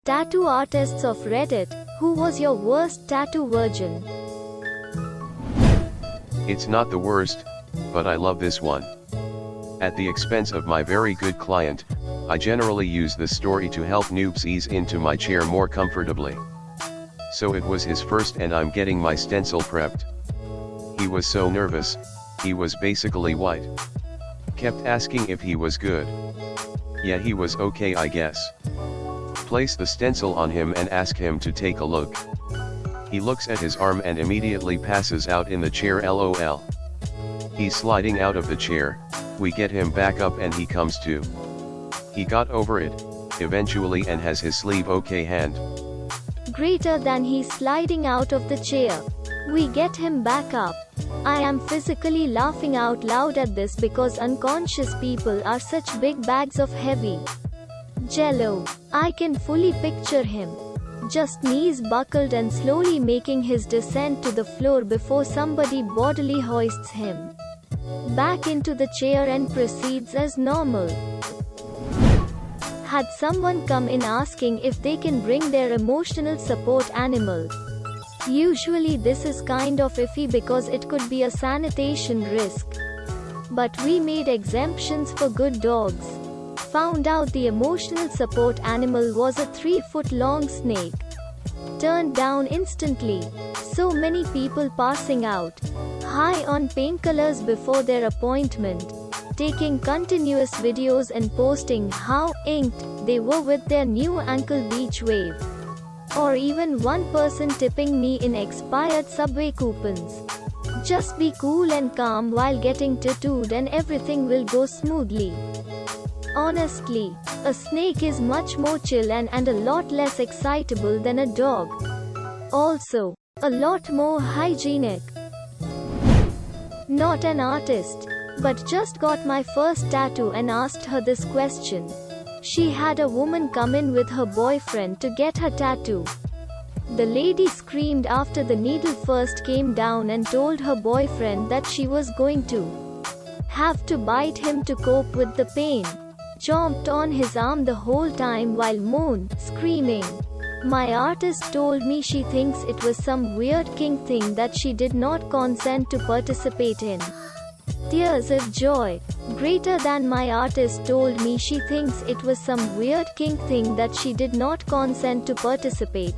Tattoo artists of Reddit, who was your worst tattoo virgin? It's not the worst, but I love this one. At the expense of my very good client, I generally use this story to help noobs ease into my chair more comfortably. So it was his first and I'm getting my stencil prepped. He was so nervous, he was basically white. Kept asking if he was good. Yeah, he was okay, I guess. Place the stencil on him and ask him to take a look. He looks at his arm and immediately passes out in the chair, lol. He's sliding out of the chair, we get him back up and he comes to. He got over it, eventually, and has his sleeve okay hand. Greater than he's sliding out of the chair. We get him back up. I am physically laughing out loud at this because unconscious people are such big bags of heavy jello. I can fully picture him. Just knees buckled and slowly making his descent to the floor before somebody bodily hoists him back into the chair and proceeds as normal. Had someone come in asking if they can bring their emotional support animal. Usually this is kind of iffy because it could be a sanitation risk. But we made exemptions for good dogs. Found out the emotional support animal was a 3-foot-long snake. Turned down instantly. So many people passing out. High on painkillers before their appointment. Taking continuous videos and posting how inked they were with their new ankle beach wave. Or even one person tipping me in expired subway coupons. Just be cool and calm while getting tattooed and everything will go smoothly. Honestly, a snake is much more chill and a lot less excitable than a dog. Also, a lot more hygienic. Not an artist, but just got my first tattoo and asked her this question. She had a woman come in with her boyfriend to get her tattoo. The lady screamed after the needle first came down and told her boyfriend that she was going to have to bite him to cope with the pain. Chomped on his arm the whole time while screaming. My artist told me she thinks it was some weird kink thing that she did not consent to participate in. Tears of joy. Greater than my artist told me she thinks it was some weird kink thing that she did not consent to participate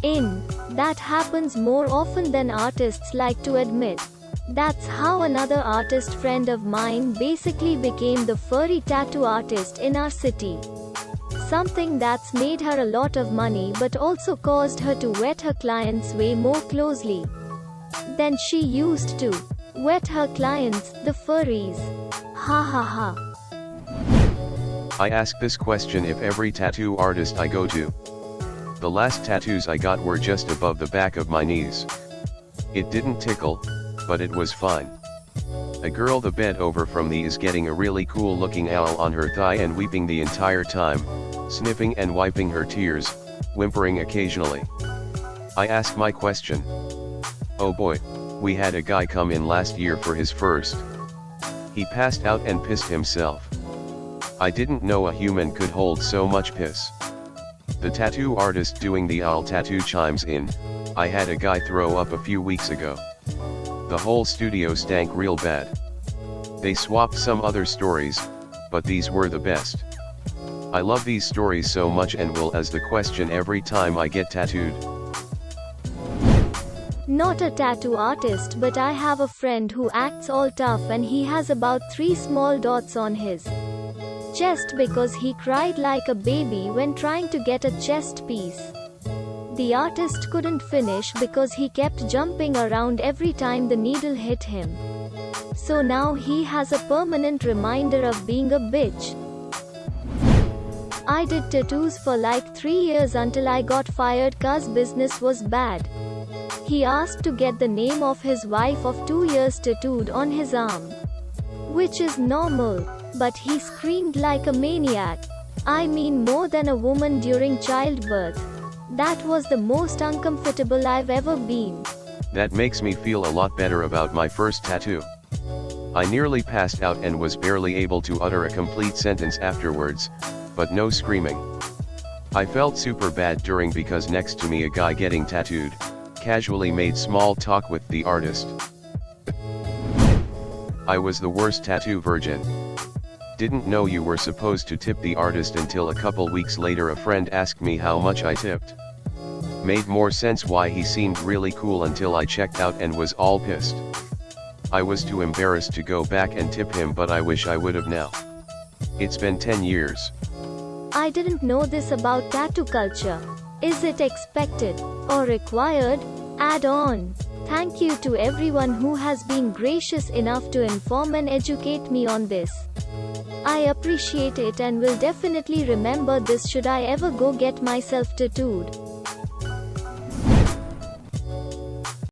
in. That happens more often than artists like to admit. That's how another artist friend of mine basically became the furry tattoo artist in our city. Something that's made her a lot of money but also caused her to vet her clients way more closely than she used to vet her clients, the furries. Ha ha ha. I ask this question if every tattoo artist I go to. The last tattoos I got were just above the back of my knees. It didn't tickle, but it was fine. A girl the bed over from me is getting a really cool looking owl on her thigh and weeping the entire time, sniffing and wiping her tears, whimpering occasionally. I ask my question. Oh boy, we had a guy come in last year for his first. He passed out and pissed himself. I didn't know a human could hold so much piss. The tattoo artist doing the owl tattoo chimes in, I had a guy throw up a few weeks ago. The whole studio stank real bad. They swapped some other stories, but these were the best. I love these stories so much and will ask the question every time I get tattooed. Not a tattoo artist, but I have a friend who acts all tough and he has about 3 small dots on his chest because he cried like a baby when trying to get a chest piece. The artist couldn't finish because he kept jumping around every time the needle hit him. So now he has a permanent reminder of being a bitch. I did tattoos for like 3 years until I got fired cause business was bad. He asked to get the name of his wife of 2 years tattooed on his arm. Which is normal. But he screamed like a maniac. I mean more than a woman during childbirth. That was the most uncomfortable I've ever been. That makes me feel a lot better about my first tattoo. I nearly passed out and was barely able to utter a complete sentence afterwards, but no screaming. I felt super bad during because next to me a guy getting tattooed, casually made small talk with the artist. I was the worst tattoo virgin. Didn't know you were supposed to tip the artist until a couple weeks later a friend asked me how much I tipped. Made more sense why he seemed really cool until I checked out and was all pissed. I was too embarrassed to go back and tip him, but I wish I would've now. It's been 10 years. I didn't know this about tattoo culture. Is it expected or required? Add on. Thank you to everyone who has been gracious enough to inform and educate me on this. I appreciate it and will definitely remember this should I ever go get myself tattooed.